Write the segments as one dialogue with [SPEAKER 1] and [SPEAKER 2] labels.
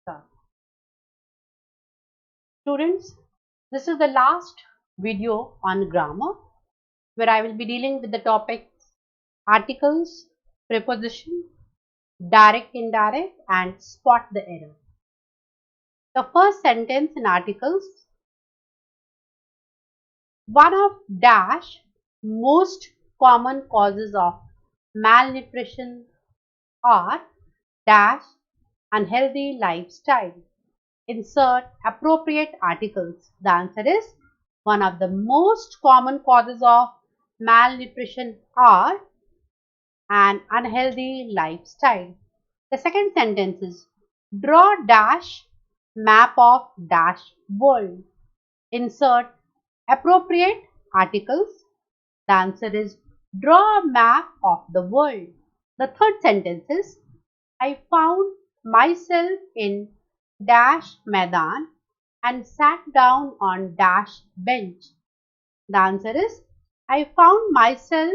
[SPEAKER 1] start. Students, this is the last video on grammar where I will be dealing with the topics articles, preposition, direct, indirect and spot the error. The first sentence in articles, one of dash most common causes of malnutrition are dash unhealthy lifestyle. Insert appropriate articles. The answer is one of the most common causes of malnutrition are an unhealthy lifestyle. The second sentence is draw dash map of dash world. Insert appropriate articles. The answer is draw a map of the world. The third sentence is I found myself in dash Maidan and sat down on dash bench. The answer is I found myself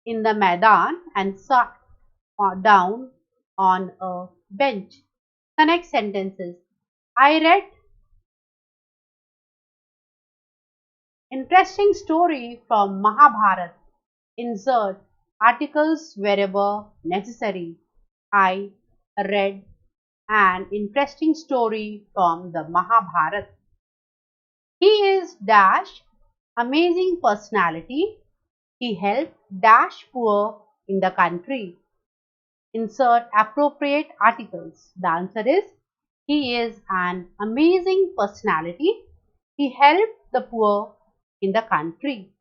[SPEAKER 1] in the Maidan and sat down on a bench. The next sentence is I read interesting story from Mahabharata. Insert articles wherever necessary. I read an interesting story from the Mahabharata. He is dash amazing personality. He helped dash poor in the country. Insert appropriate articles. The answer is he is an amazing personality. He helped the poor in the country.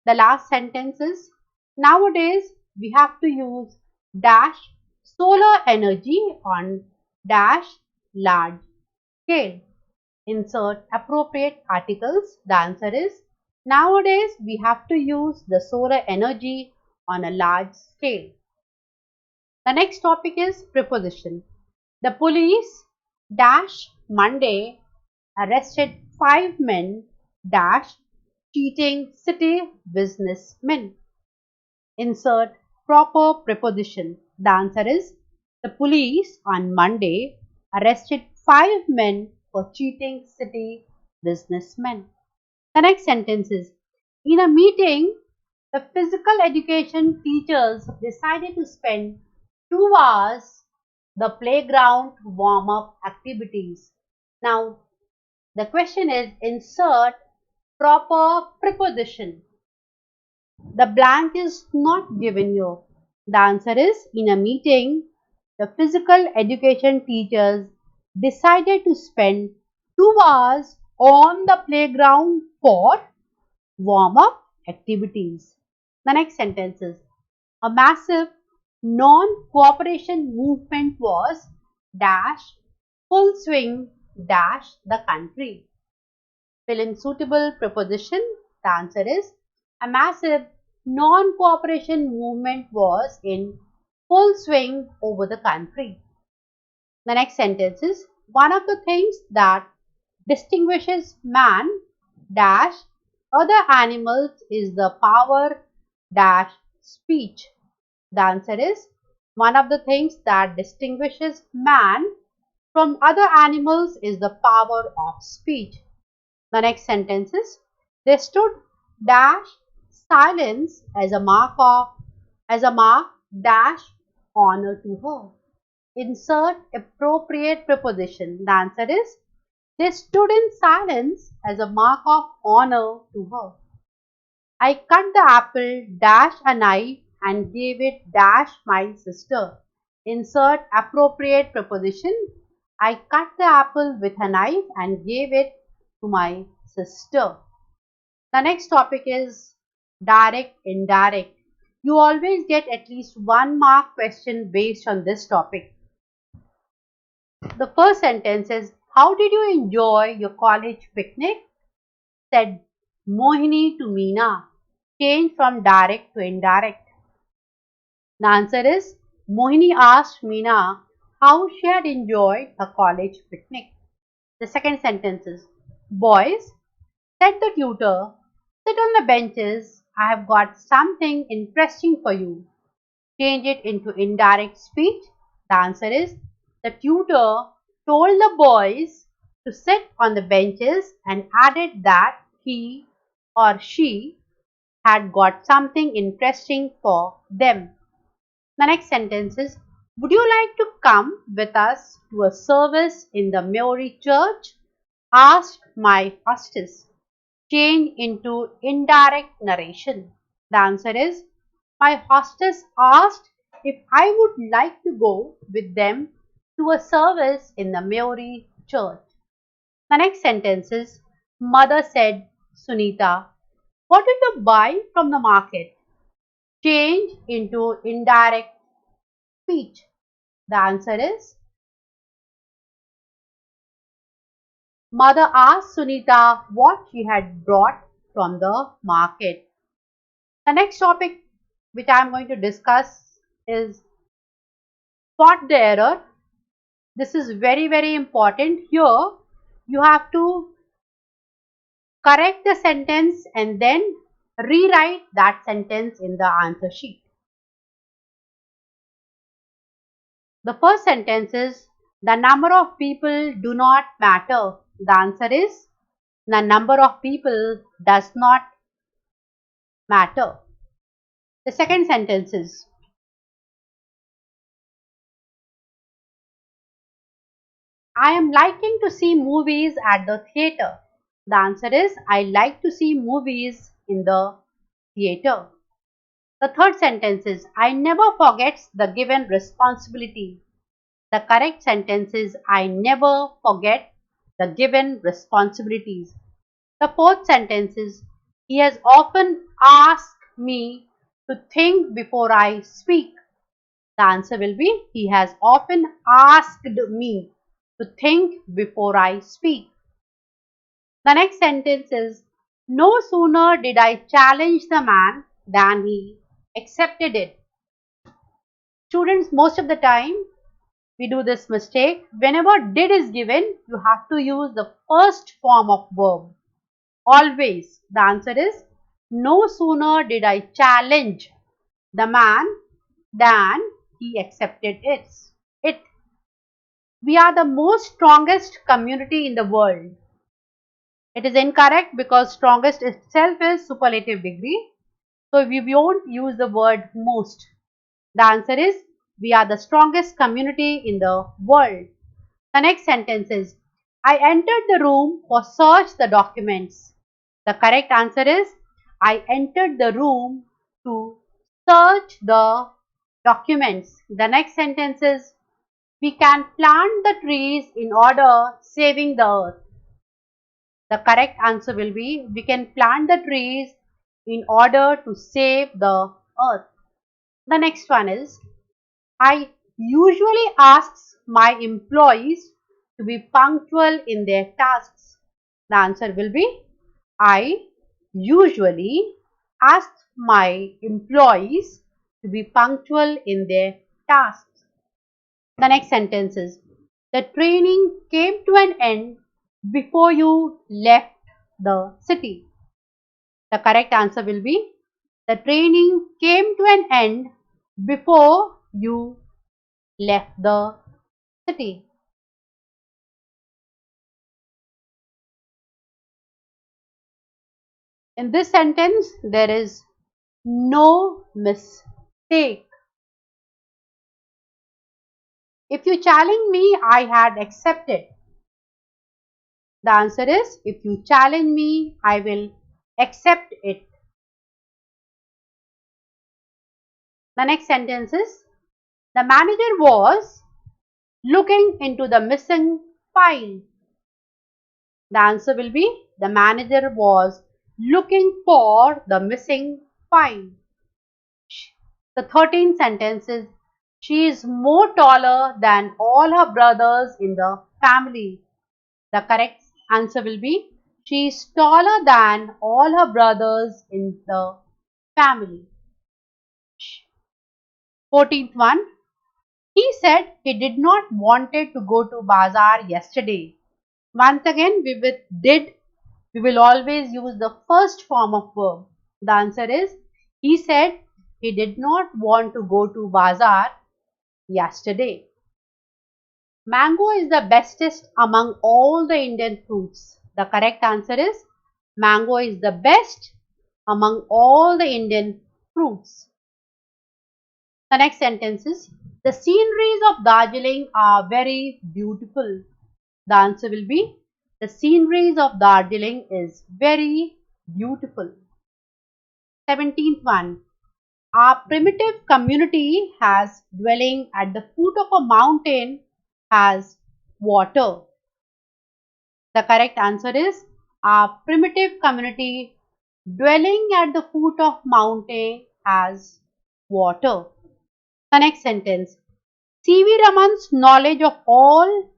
[SPEAKER 1] The last sentence is nowadays we have to use dash solar energy on dash large scale. Insert appropriate articles. The answer is nowadays we have to use the solar energy on a large scale. The next topic is preposition. The police dash Monday arrested 5 men dash cheating city businessmen. Insert proper preposition. The answer is the police on Monday arrested 5 men for cheating city businessmen. The next sentence is in a meeting, the physical education teachers decided to spend 2 hours the playground warm-up activities. Now, the question is insert proper preposition. The blank is not given here. The answer is in a meeting, the physical education teachers decided to spend 2 hours on the playground for warm-up activities. The next sentence is a massive non-cooperation movement was dash full swing dash the country. Fill in suitable preposition. The answer is a massive non-cooperation movement was in full swing over the country. The next sentence is one of the things that distinguishes man dash other animals is the power dash speech. The answer is one of the things that distinguishes man from other animals is the power of speech. The next sentence is they stood dash silence as a mark dash honor to her. Insert appropriate preposition. The answer is they stood in silence as a mark of honor to her. I cut the apple dash a knife and gave it dash my sister. Insert appropriate preposition. I cut the apple with a knife and gave it to my sister. The next topic is direct, indirect. You always get at least 1 mark question based on this topic. The first sentence is, how did you enjoy your college picnic? Said Mohini to Meena. Change from direct to indirect. The answer is, Mohini asked Meena how she had enjoyed her college picnic. The second sentence is, boys, said the tutor, sit on the benches. I have got something interesting for you. Change it into indirect speech. The answer is, the tutor told the boys to sit on the benches and added that he or she had got something interesting for them. The next sentence is, would you like to come with us to a service in the Mary church? Asked my hostess. Change into indirect narration. The answer is, my hostess asked if I would like to go with them to a service in the Mary church. The next sentence is, mother said, Sunita, what did you buy from the market? Change into indirect speech. The answer is, mother asked Sunita what she had brought from the market. The next topic which I am going to discuss is spot the error. This is very important. Here you have to correct the sentence and then rewrite that sentence in the answer sheet. The first sentence is, the number of people do not matter. The answer is, the number of people does not matter. The second sentence is, I am liking to see movies at the theatre. The answer is, I like to see movies in the theatre. The third sentence is, I never forgets the given responsibility. The correct sentence is, I never forget the given responsibilities. The fourth sentence is, he has often asked me to think before I speak. The answer will be, he has often asked me to think before I speak. The next sentence is, no sooner did I challenge the man than he accepted it. Students, most of the time we do this mistake. Whenever did is given, you have to use the first form of verb. Always. The answer is, no sooner did I challenge the man than he accepted it. We are the most strongest community in the world. It is incorrect because strongest itself is superlative degree. So we won't use the word most. The answer is, we are the strongest community in the world. The next sentence is, I entered the room for search the documents. The correct answer is, I entered the room to search the documents. The next sentence is, we can plant the trees in order saving the earth. The correct answer will be, we can plant the trees in order to save the earth. The next one is, I usually ask my employees to be punctual in their tasks. The answer will be, I usually ask my employees to be punctual in their tasks. The next sentence is, the training came to an end before you left the city. The correct answer will be, the training came to an end before you left the city. In this sentence, there is no mistake. If you challenge me, I had accepted. The answer is, if you challenge me, I will accept it. The next sentence is, the manager was looking into the missing file. The answer will be, the manager was looking for the missing file. The 13th sentence is, she is more taller than all her brothers in the family. The correct answer will be, she is taller than all her brothers in the family. 14th one, he said he did not wanted to go to bazaar yesterday. Once again, we will always use the first form of verb. The answer is, he said he did not want to go to bazaar yesterday. Mango is the bestest among all the Indian fruits. The correct answer is mango is the best among all the Indian fruits. The next sentence is the sceneries of Darjeeling are very beautiful. The answer will be the sceneries of Darjeeling is very beautiful. 17th one. Our primitive community has dwelling at the foot of a mountain has water. The correct answer is our primitive community dwelling at the foot of mountain has water. The next sentence. C.V. Raman's knowledge of all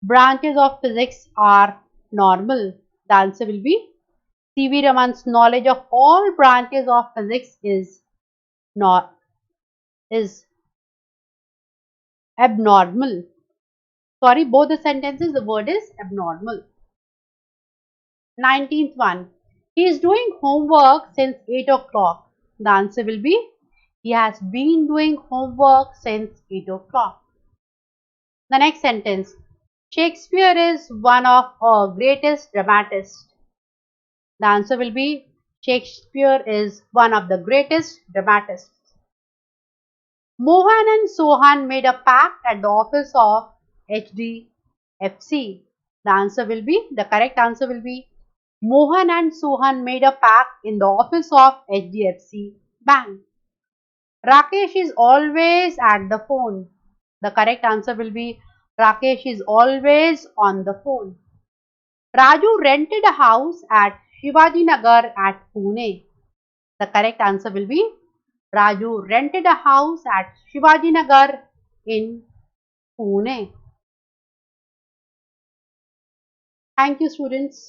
[SPEAKER 1] branches of physics are normal. The answer will be C.V. Raman's knowledge of all branches of physics is not is abnormal. Sorry, both the sentences the word is abnormal. 19th one. He is doing homework since 8 o'clock. The answer will be he has been doing homework since 8 o'clock. The next sentence. Shakespeare is one of our greatest dramatists. The answer will be Shakespeare is one of the greatest dramatists. Mohan and Sohan made a pact at the office of HDFC. The correct answer will be Mohan and Sohan made a pact in the office of HDFC Bank. Rakesh is always at the phone. The correct answer will be Rakesh is always on the phone. Raju rented a house at Shivaji Nagar at Pune. The correct answer will be Raju rented a house at Shivaji Nagar in Pune. Thank you, students.